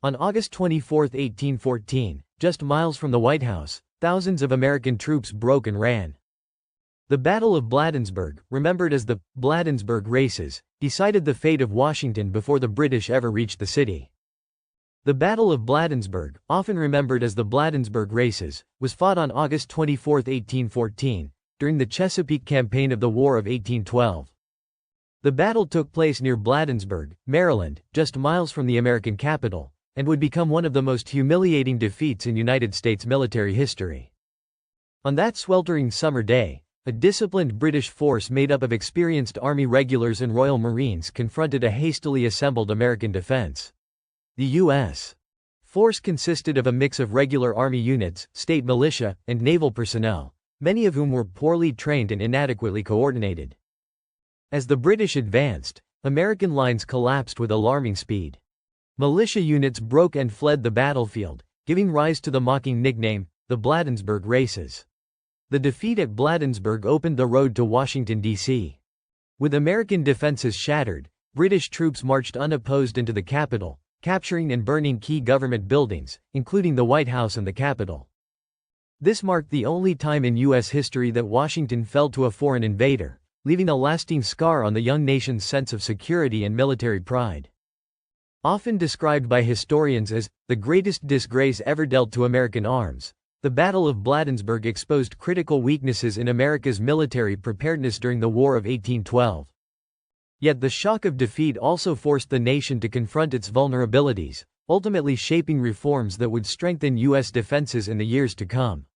On August 24, 1814, just miles from the White House, thousands of American troops broke and ran. The Battle of Bladensburg, remembered as the Bladensburg Races, decided the fate of Washington before the British ever reached the city. The Battle of Bladensburg, often remembered as the Bladensburg Races, was fought on August 24, 1814, during the Chesapeake Campaign of the War of 1812. The battle took place near Bladensburg, Maryland, just miles from the American capital, and would become one of the most humiliating defeats in United States military history. On that sweltering summer day, a disciplined British force made up of experienced Army regulars and Royal Marines confronted a hastily assembled American defense. The U.S. force consisted of a mix of regular Army units, state militia, and naval personnel, many of whom were poorly trained and inadequately coordinated. As the British advanced, American lines collapsed with alarming speed. Militia units broke and fled the battlefield, giving rise to the mocking nickname, the Bladensburg Races. The defeat at Bladensburg opened the road to Washington, D.C. With American defenses shattered, British troops marched unopposed into the capital, capturing and burning key government buildings, including the White House and the Capitol. This marked the only time in U.S. history that Washington fell to a foreign invader, leaving a lasting scar on the young nation's sense of security and military pride. Often described by historians as the greatest disgrace ever dealt to American arms, the Battle of Bladensburg exposed critical weaknesses in America's military preparedness during the War of 1812. Yet the shock of defeat also forced the nation to confront its vulnerabilities, ultimately shaping reforms that would strengthen U.S. defenses in the years to come.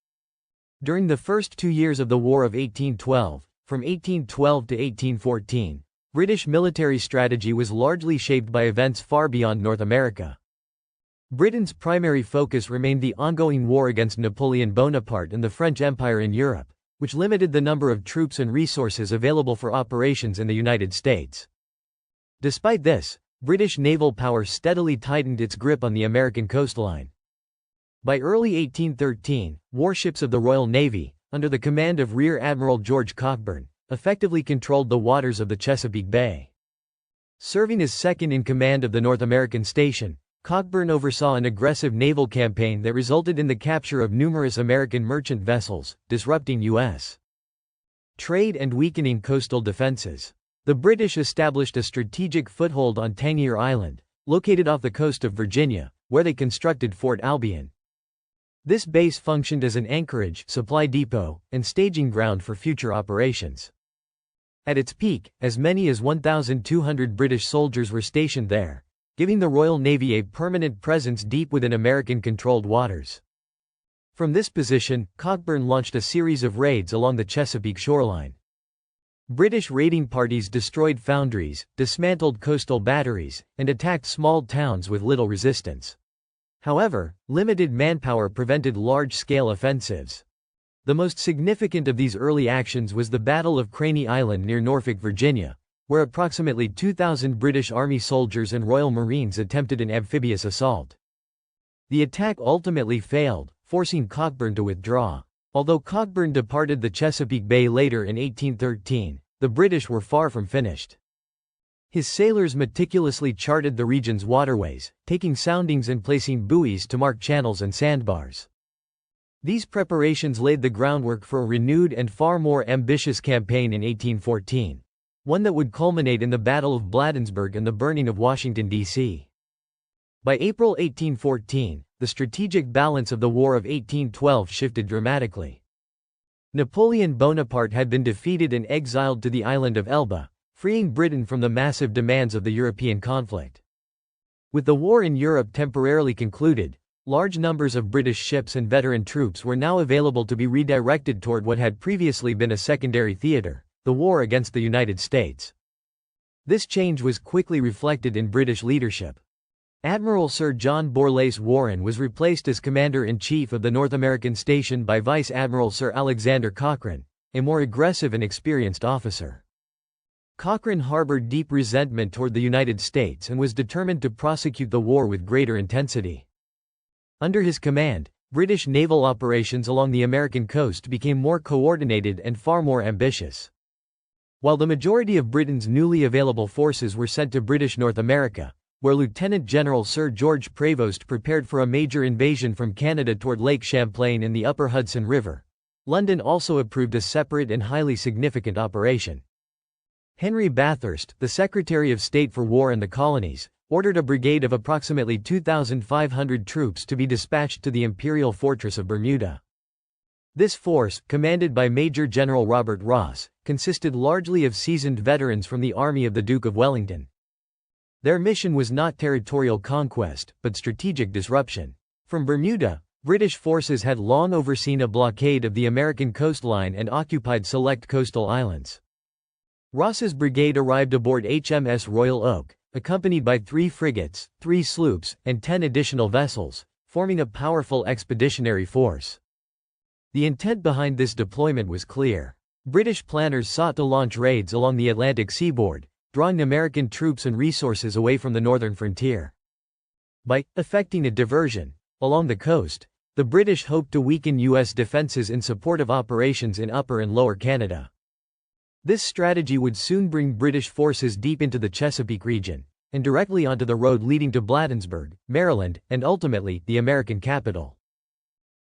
During the first 2 years of the War of 1812, from 1812 to 1814, British military strategy was largely shaped by events far beyond North America. Britain's primary focus remained the ongoing war against Napoleon Bonaparte and the French Empire in Europe, which limited the number of troops and resources available for operations in the United States. Despite this, British naval power steadily tightened its grip on the American coastline. By early 1813, warships of the Royal Navy, under the command of Rear Admiral George Cockburn, effectively controlled the waters of the Chesapeake Bay. Serving as second in command of the North American station, Cockburn oversaw an aggressive naval campaign that resulted in the capture of numerous American merchant vessels, disrupting U.S. trade and weakening coastal defenses. The British established a strategic foothold on Tangier Island, located off the coast of Virginia, where they constructed Fort Albion. This base functioned as an anchorage, supply depot, and staging ground for future operations. At its peak, as many as 1,200 British soldiers were stationed there, giving the Royal Navy a permanent presence deep within American-controlled waters. From this position, Cockburn launched a series of raids along the Chesapeake shoreline. British raiding parties destroyed foundries, dismantled coastal batteries, and attacked small towns with little resistance. However, limited manpower prevented large-scale offensives. The most significant of these early actions was the Battle of Craney Island near Norfolk, Virginia, where approximately 2,000 British Army soldiers and Royal Marines attempted an amphibious assault. The attack ultimately failed, forcing Cockburn to withdraw. Although Cockburn departed the Chesapeake Bay later in 1813, the British were far from finished. His sailors meticulously charted the region's waterways, taking soundings and placing buoys to mark channels and sandbars. These preparations laid the groundwork for a renewed and far more ambitious campaign in 1814, one that would culminate in the Battle of Bladensburg and the burning of Washington, D.C. By April 1814, the strategic balance of the War of 1812 shifted dramatically. Napoleon Bonaparte had been defeated and exiled to the island of Elba, freeing Britain from the massive demands of the European conflict. With the war in Europe temporarily concluded, large numbers of British ships and veteran troops were now available to be redirected toward what had previously been a secondary theater, the war against the United States. This change was quickly reflected in British leadership. Admiral Sir John Borlase Warren was replaced as Commander-in-Chief of the North American station by Vice Admiral Sir Alexander Cochrane, a more aggressive and experienced officer. Cochrane harbored deep resentment toward the United States and was determined to prosecute the war with greater intensity. Under his command, British naval operations along the American coast became more coordinated and far more ambitious. While the majority of Britain's newly available forces were sent to British North America, where Lieutenant General Sir George Prevost prepared for a major invasion from Canada toward Lake Champlain and the upper Hudson River. London also approved a separate and highly significant operation. Henry Bathurst, the Secretary of State for War and the Colonies, ordered a brigade of approximately 2,500 troops to be dispatched to the imperial fortress of Bermuda. This force, commanded by Major General Robert Ross, consisted largely of seasoned veterans from the army of the Duke of Wellington. Their mission was not territorial conquest, but strategic disruption. From Bermuda, British forces had long overseen a blockade of the American coastline and occupied select coastal islands. Ross's brigade arrived aboard HMS Royal Oak, accompanied by 3 frigates, 3 sloops, and 10 additional vessels, forming a powerful expeditionary force. The intent behind this deployment was clear. British planners sought to launch raids along the Atlantic seaboard, drawing American troops and resources away from the northern frontier. By effecting a diversion along the coast, the British hoped to weaken U.S. defenses in support of operations in Upper and Lower Canada. This strategy would soon bring British forces deep into the Chesapeake region, and directly onto the road leading to Bladensburg, Maryland, and ultimately, the American capital.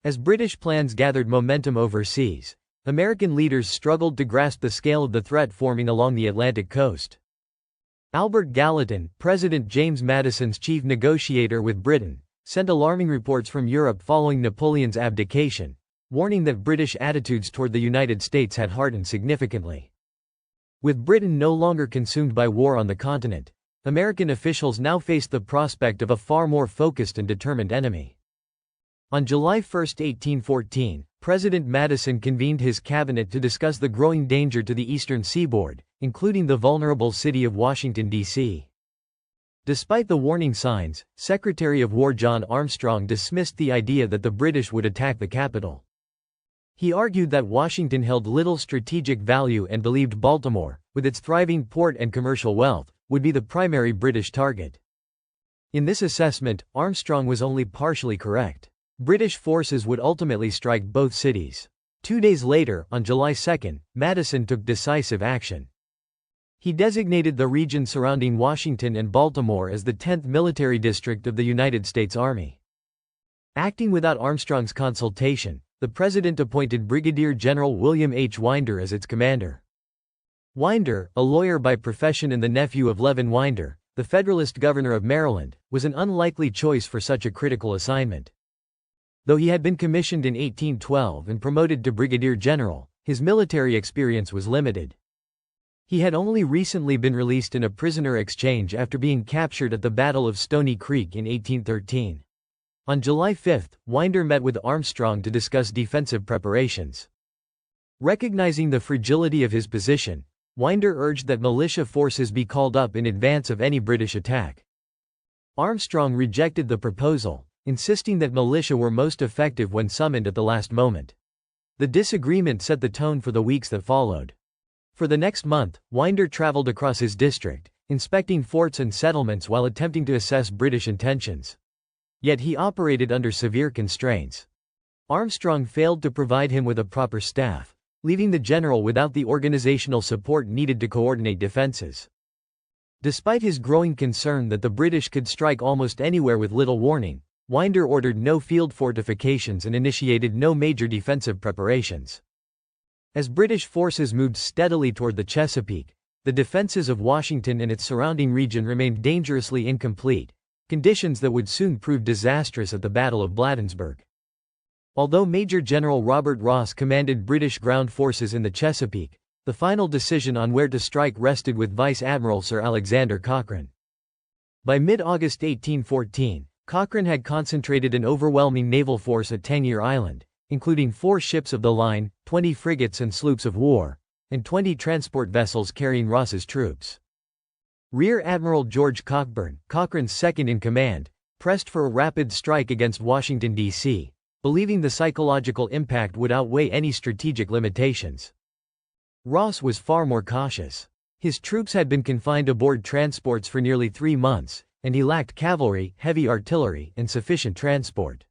As British plans gathered momentum overseas, American leaders struggled to grasp the scale of the threat forming along the Atlantic coast. Albert Gallatin, President James Madison's chief negotiator with Britain, sent alarming reports from Europe following Napoleon's abdication, warning that British attitudes toward the United States had hardened significantly. With Britain no longer consumed by war on the continent, American officials now faced the prospect of a far more focused and determined enemy. On July 1, 1814, President Madison convened his cabinet to discuss the growing danger to the eastern seaboard, including the vulnerable city of Washington, D.C. Despite the warning signs, Secretary of War John Armstrong dismissed the idea that the British would attack the capital. He argued that Washington held little strategic value and believed Baltimore, with its thriving port and commercial wealth, would be the primary British target. In this assessment, Armstrong was only partially correct. British forces would ultimately strike both cities. 2 days later, on July 2, Madison took decisive action. He designated the region surrounding Washington and Baltimore as the 10th Military District of the United States Army. Acting without Armstrong's consultation, the President appointed Brigadier General William H. Winder as its commander. Winder, a lawyer by profession and the nephew of Levin Winder, the Federalist Governor of Maryland, was an unlikely choice for such a critical assignment. Though he had been commissioned in 1812 and promoted to brigadier general, his military experience was limited. He had only recently been released in a prisoner exchange after being captured at the Battle of Stony Creek in 1813. On July 5, Winder met with Armstrong to discuss defensive preparations. Recognizing the fragility of his position, Winder urged that militia forces be called up in advance of any British attack. Armstrong rejected the proposal, insisting that militia were most effective when summoned at the last moment. The disagreement set the tone for the weeks that followed. For the next month, Winder traveled across his district, inspecting forts and settlements while attempting to assess British intentions. Yet he operated under severe constraints. Armstrong failed to provide him with a proper staff, leaving the general without the organizational support needed to coordinate defenses. Despite his growing concern that the British could strike almost anywhere with little warning, Winder ordered no field fortifications and initiated no major defensive preparations. As British forces moved steadily toward the Chesapeake, the defenses of Washington and its surrounding region remained dangerously incomplete, conditions that would soon prove disastrous at the Battle of Bladensburg. Although Major General Robert Ross commanded British ground forces in the Chesapeake, the final decision on where to strike rested with Vice Admiral Sir Alexander Cochrane. By mid-August 1814, Cochrane had concentrated an overwhelming naval force at Tangier Island, including 4 ships of the line, 20 frigates and sloops of war, and 20 transport vessels carrying Ross's troops. Rear Admiral George Cockburn, Cochrane's second-in-command, pressed for a rapid strike against Washington, D.C., believing the psychological impact would outweigh any strategic limitations. Ross was far more cautious. His troops had been confined aboard transports for nearly 3 months, and he lacked cavalry, heavy artillery, and sufficient transport.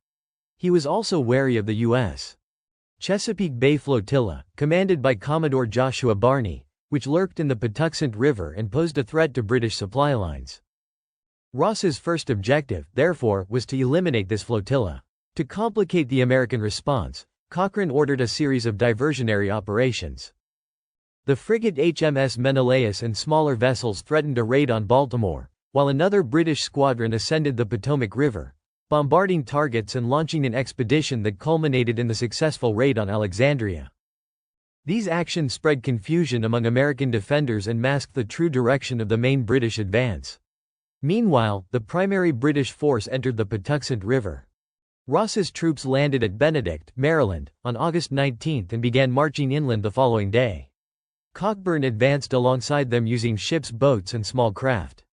He was also wary of the U.S. Chesapeake Bay Flotilla, commanded by Commodore Joshua Barney, which lurked in the Patuxent River and posed a threat to British supply lines. Ross's first objective, therefore, was to eliminate this flotilla. To complicate the American response, Cochrane ordered a series of diversionary operations. The frigate HMS Menelaus and smaller vessels threatened a raid on Baltimore, while another British squadron ascended the Potomac River, bombarding targets and launching an expedition that culminated in the successful raid on Alexandria. These actions spread confusion among American defenders and masked the true direction of the main British advance. Meanwhile, the primary British force entered the Patuxent River. Ross's troops landed at Benedict, Maryland, on August 19 and began marching inland the following day. Cockburn advanced alongside them using ships, boats, and small craft.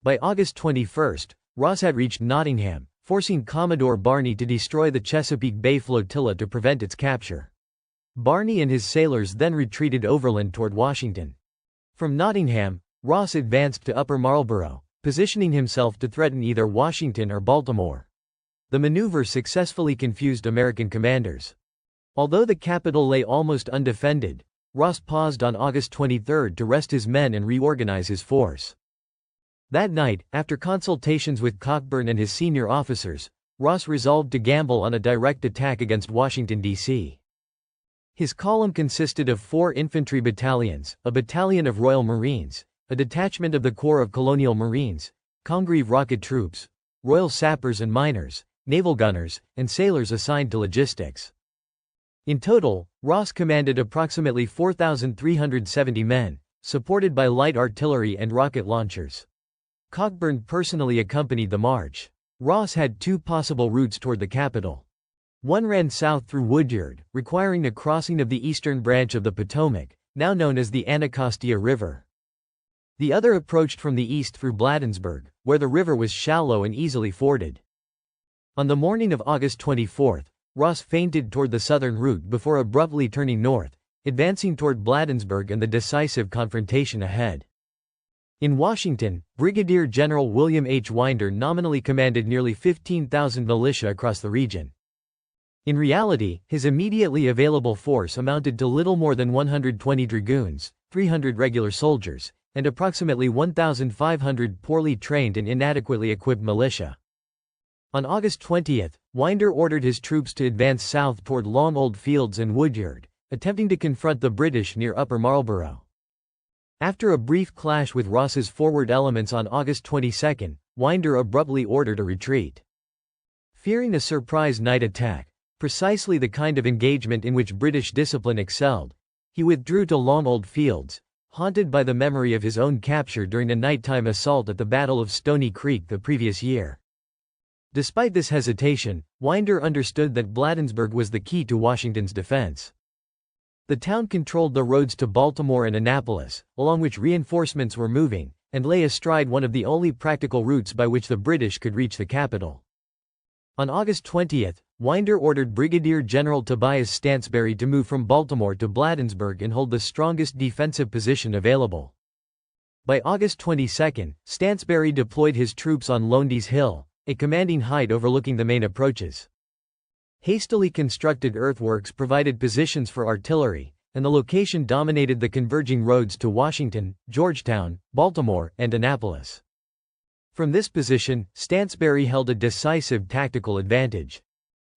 By August 21, Ross had reached Nottingham, forcing Commodore Barney to destroy the Chesapeake Bay flotilla to prevent its capture. Barney and his sailors then retreated overland toward Washington. From Nottingham, Ross advanced to Upper Marlborough, positioning himself to threaten either Washington or Baltimore. The maneuver successfully confused American commanders. Although the capital lay almost undefended, Ross paused on August 23 to rest his men and reorganize his force. That night, after consultations with Cockburn and his senior officers, Ross resolved to gamble on a direct attack against Washington, D.C. His column consisted of 4 infantry battalions, a battalion of Royal Marines, a detachment of the Corps of Colonial Marines, Congreve rocket troops, Royal sappers and miners, naval gunners, and sailors assigned to logistics. In total, Ross commanded approximately 4,370 men, supported by light artillery and rocket launchers. Cockburn personally accompanied the march. Ross had 2 possible routes toward the capital. One ran south through Woodyard, requiring a crossing of the eastern branch of the Potomac, now known as the Anacostia River. The other approached from the east through Bladensburg, where the river was shallow and easily forded. On the morning of August 24, Ross feinted toward the southern route before abruptly turning north, advancing toward Bladensburg and the decisive confrontation ahead. In Washington, Brigadier General William H. Winder nominally commanded nearly 15,000 militia across the region. In reality, his immediately available force amounted to little more than 120 dragoons, 300 regular soldiers, and approximately 1,500 poorly trained and inadequately equipped militia. On August 20, Winder ordered his troops to advance south toward Long Old Fields and Woodyard, attempting to confront the British near Upper Marlborough. After a brief clash with Ross's forward elements on August 22, Winder abruptly ordered a retreat. Fearing a surprise night attack, precisely the kind of engagement in which British discipline excelled, he withdrew to Long Old Fields, haunted by the memory of his own capture during a nighttime assault at the Battle of Stony Creek the previous year. Despite this hesitation, Winder understood that Bladensburg was the key to Washington's defense. The town controlled the roads to Baltimore and Annapolis, along which reinforcements were moving, and lay astride one of the only practical routes by which the British could reach the capital. On August 20, Winder ordered Brigadier General Tobias Stansbury to move from Baltimore to Bladensburg and hold the strongest defensive position available. By August 22, Stansbury deployed his troops on Londy's Hill, a commanding height overlooking the main approaches. Hastily constructed earthworks provided positions for artillery, and the location dominated the converging roads to Washington, Georgetown, Baltimore, and Annapolis. From this position, Stansbury held a decisive tactical advantage.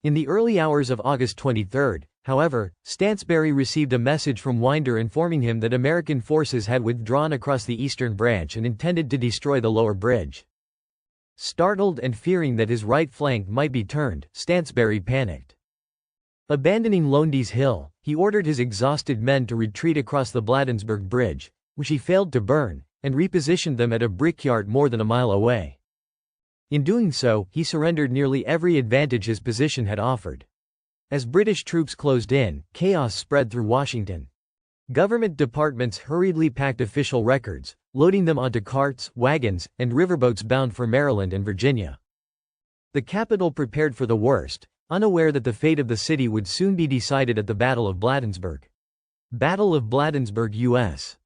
In the early hours of August 23, however, Stansbury received a message from Winder informing him that American forces had withdrawn across the eastern branch and intended to destroy the lower bridge. Startled and fearing that his right flank might be turned, Stansbury panicked. Abandoning Londy's Hill, he ordered his exhausted men to retreat across the Bladensburg Bridge, which he failed to burn, and repositioned them at a brickyard more than a mile away. In doing so, he surrendered nearly every advantage his position had offered. As British troops closed in, chaos spread through Washington. Government departments hurriedly packed official records, loading them onto carts, wagons, and riverboats bound for Maryland and Virginia. The capital prepared for the worst, unaware that the fate of the city would soon be decided at the Battle of Bladensburg. Battle of Bladensburg, U.S.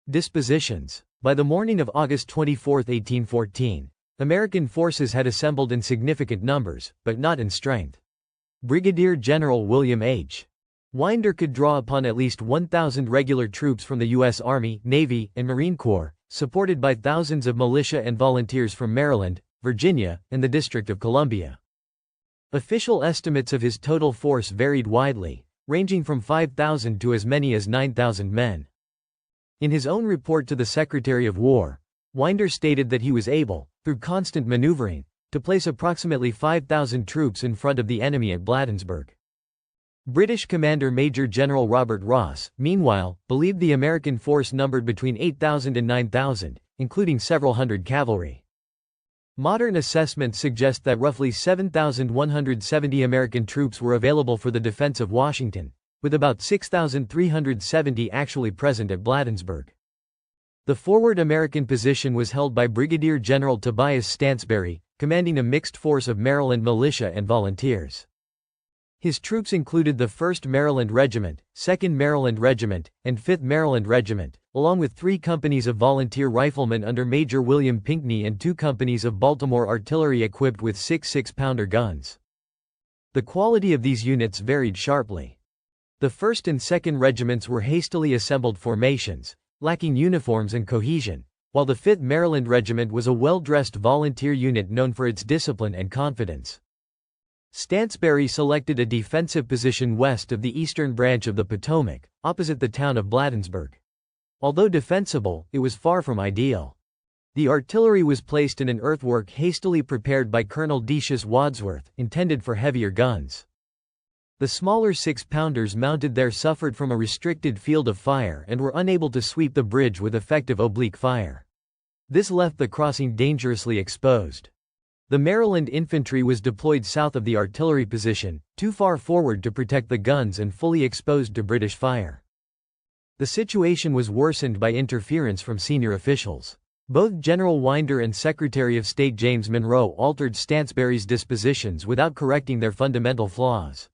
Dispositions. By the morning of August 24, 1814, American forces had assembled in significant numbers, but not in strength. Brigadier General William H. Winder could draw upon at least 1,000 regular troops from the U.S. Army, Navy, and Marine Corps, supported by thousands of militia and volunteers from Maryland, Virginia, and the District of Columbia. Official estimates of his total force varied widely, ranging from 5,000 to as many as 9,000 men. In his own report to the Secretary of War, Winder stated that he was able, through constant maneuvering, to place approximately 5,000 troops in front of the enemy at Bladensburg. British Commander Major General Robert Ross, meanwhile, believed the American force numbered between 8,000 and 9,000, including several hundred cavalry. Modern assessments suggest that roughly 7,170 American troops were available for the defense of Washington, with about 6,370 actually present at Bladensburg. The forward American position was held by Brigadier General Tobias Stansbury, commanding a mixed force of Maryland militia and volunteers. His troops included the 1st Maryland Regiment, 2nd Maryland Regiment, and 5th Maryland Regiment, along with 3 companies of volunteer riflemen under Major William Pinckney and 2 companies of Baltimore artillery equipped with 6 6-pounder guns. The quality of these units varied sharply. The 1st and 2nd Regiments were hastily assembled formations, lacking uniforms and cohesion, while the 5th Maryland Regiment was a well-dressed volunteer unit known for its discipline and confidence. Stansbury selected a defensive position west of the eastern branch of the Potomac, opposite the town of Bladensburg. Although defensible, it was far from ideal. The artillery was placed in an earthwork hastily prepared by Colonel Decius Wadsworth, intended for heavier guns. The smaller 6-pounders mounted there suffered from a restricted field of fire and were unable to sweep the bridge with effective oblique fire. This left the crossing dangerously exposed. The Maryland infantry was deployed south of the artillery position, too far forward to protect the guns and fully exposed to British fire. The situation was worsened by interference from senior officials. Both General Winder and Secretary of State James Monroe altered Stansbury's dispositions without correcting their fundamental flaws.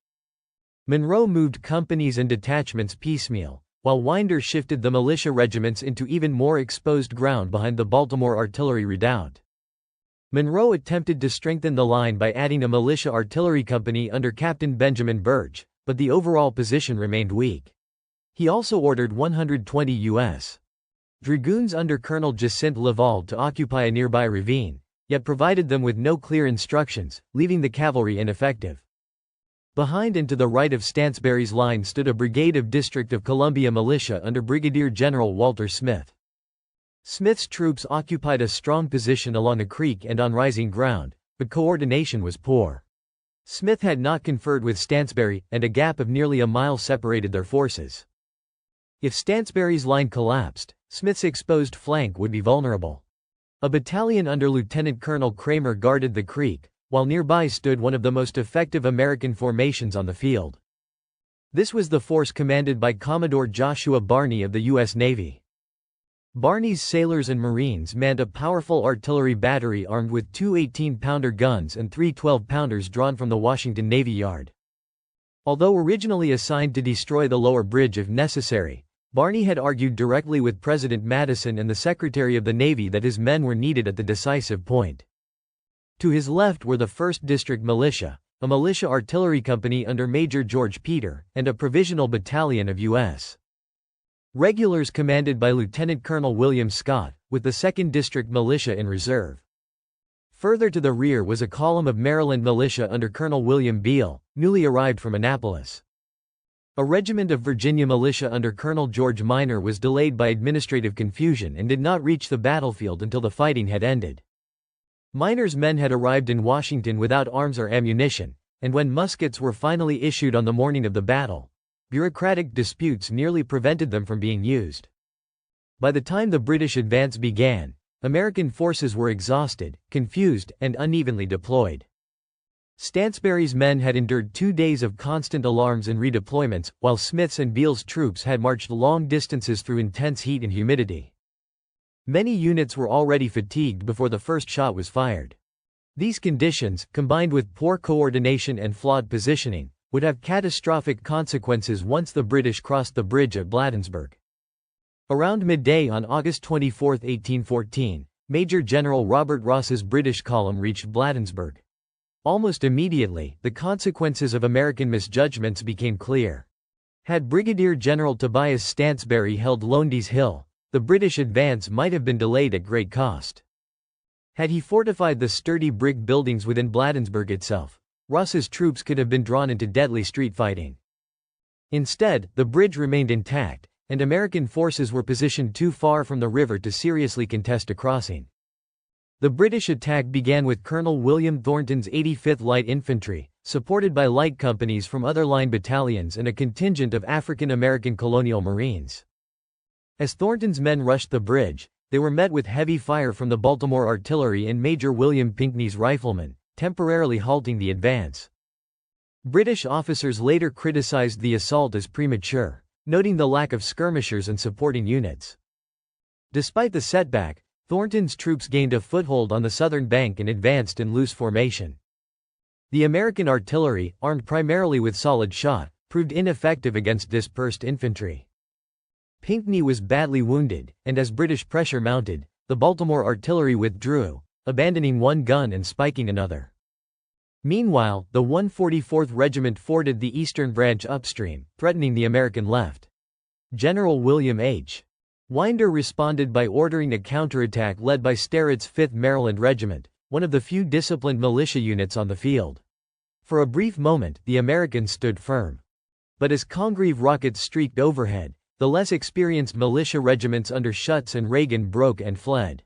Monroe moved companies and detachments piecemeal, while Winder shifted the militia regiments into even more exposed ground behind the Baltimore artillery redoubt. Monroe attempted to strengthen the line by adding a militia artillery company under Captain Benjamin Burge, but the overall position remained weak. He also ordered 120 U.S. dragoons under Colonel Jacinthe Laval to occupy a nearby ravine, yet provided them with no clear instructions, leaving the cavalry ineffective. Behind and to the right of Stansbury's line stood a brigade of District of Columbia militia under Brigadier General Walter Smith. Smith's troops occupied a strong position along a creek and on rising ground, but coordination was poor. Smith had not conferred with Stansbury, and a gap of nearly a mile separated their forces. If Stansbury's line collapsed, Smith's exposed flank would be vulnerable. A battalion under Lieutenant Colonel Kramer guarded the creek, while nearby stood one of the most effective American formations on the field. This was the force commanded by Commodore Joshua Barney of the U.S. Navy. Barney's sailors and Marines manned a powerful artillery battery armed with 2 18-pounder guns and 3 12-pounders drawn from the Washington Navy Yard. Although originally assigned to destroy the lower bridge if necessary, Barney had argued directly with President Madison and the Secretary of the Navy that his men were needed at the decisive point. To his left were the 1st District Militia, a militia artillery company under Major George Peter, and a provisional battalion of U.S. regulars commanded by Lieutenant Colonel William Scott, with the 2nd District Militia in reserve. Further to the rear was a column of Maryland militia under Colonel William Beale, newly arrived from Annapolis. A regiment of Virginia militia under Colonel George Minor was delayed by administrative confusion and did not reach the battlefield until the fighting had ended. Minor's men had arrived in Washington without arms or ammunition, and when muskets were finally issued on the morning of the battle, bureaucratic disputes nearly prevented them from being used. By the time the British advance began, American forces were exhausted, confused, and unevenly deployed. Stansbury's men had endured 2 days of constant alarms and redeployments, while Smith's and Beale's troops had marched long distances through intense heat and humidity. Many units were already fatigued before the first shot was fired. These conditions, combined with poor coordination and flawed positioning, would have catastrophic consequences once the British crossed the bridge at Bladensburg. Around midday on August 24, 1814, Major General Robert Ross's British column reached Bladensburg. Almost immediately, the consequences of American misjudgments became clear. Had Brigadier General Tobias Stansbury held Lundy's Hill, the British advance might have been delayed at great cost. Had he fortified the sturdy brick buildings within Bladensburg itself, Ross's troops could have been drawn into deadly street fighting. Instead, the bridge remained intact, and American forces were positioned too far from the river to seriously contest a crossing. The British attack began with Colonel William Thornton's 85th Light Infantry, supported by light companies from other line battalions and a contingent of African American colonial Marines. As Thornton's men rushed the bridge, they were met with heavy fire from the Baltimore artillery and Major William Pinckney's riflemen, temporarily halting the advance. British officers later criticized the assault as premature, noting the lack of skirmishers and supporting units. Despite the setback, Thornton's troops gained a foothold on the southern bank and advanced in loose formation. The American artillery, armed primarily with solid shot, proved ineffective against dispersed infantry. Pinckney was badly wounded, and as British pressure mounted, the Baltimore artillery withdrew, abandoning one gun and spiking another. Meanwhile, the 144th Regiment forded the eastern branch upstream, threatening the American left. General William H. Winder responded by ordering a counterattack led by Sterrett's 5th Maryland Regiment, one of the few disciplined militia units on the field. For a brief moment, the Americans stood firm. But as Congreve rockets streaked overhead, the less experienced militia regiments under Schutz and Reagan broke and fled.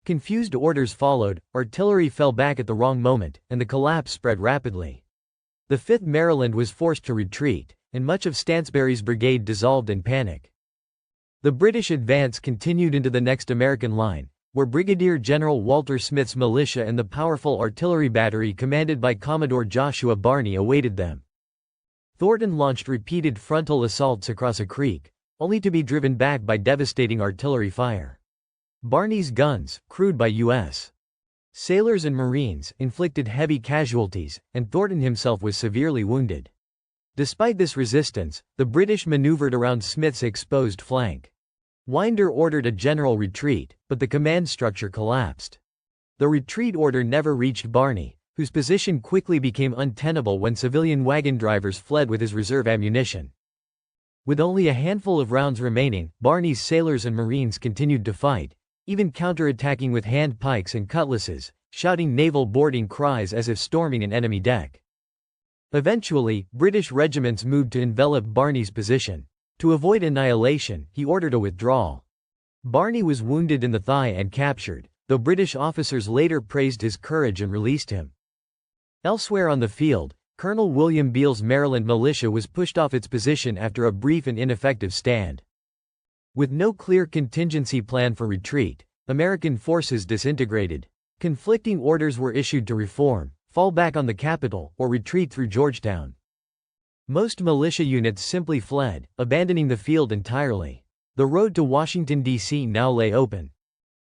Confused orders followed, artillery fell back at the wrong moment, and the collapse spread rapidly. The 5th Maryland was forced to retreat, and much of Stansbury's brigade dissolved in panic. The British advance continued into the next American line, where Brigadier General Walter Smith's militia and the powerful artillery battery commanded by Commodore Joshua Barney awaited them. Thornton launched repeated frontal assaults across a creek, only to be driven back by devastating artillery fire. Barney's guns, crewed by U.S. sailors and Marines, inflicted heavy casualties, and Thornton himself was severely wounded. Despite this resistance, the British maneuvered around Smith's exposed flank. Winder ordered a general retreat, but the command structure collapsed. The retreat order never reached Barney, whose position quickly became untenable when civilian wagon drivers fled with his reserve ammunition. With only a handful of rounds remaining, Barney's sailors and Marines continued to fight, even counterattacking with hand pikes and cutlasses, shouting naval boarding cries as if storming an enemy deck. Eventually, British regiments moved to envelop Barney's position. To avoid annihilation, he ordered a withdrawal. Barney was wounded in the thigh and captured, though British officers later praised his courage and released him. Elsewhere on the field, Colonel William Beall's Maryland militia was pushed off its position after a brief and ineffective stand. With no clear contingency plan for retreat, American forces disintegrated. Conflicting orders were issued to reform, fall back on the capital, or retreat through Georgetown. Most militia units simply fled, abandoning the field entirely. The road to Washington, D.C. now lay open.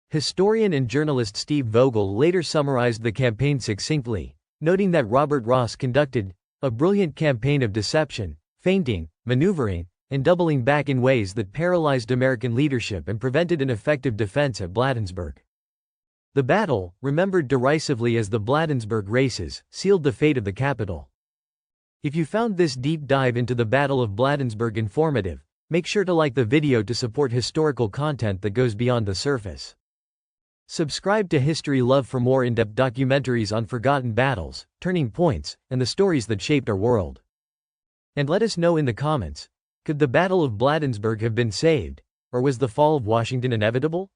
Historian and journalist Steve Vogel later summarized the campaign succinctly, noting that Robert Ross conducted a brilliant campaign of deception, feinting, maneuvering, and doubling back in ways that paralyzed American leadership and prevented an effective defense at Bladensburg. The battle, remembered derisively as the Bladensburg Races, sealed the fate of the capital. If you found this deep dive into the Battle of Bladensburg informative, make sure to like the video to support historical content that goes beyond the surface. Subscribe to History Love for more in-depth documentaries on forgotten battles, turning points, and the stories that shaped our world. And let us know in the comments, could the Battle of Bladensburg have been saved, or was the fall of Washington inevitable?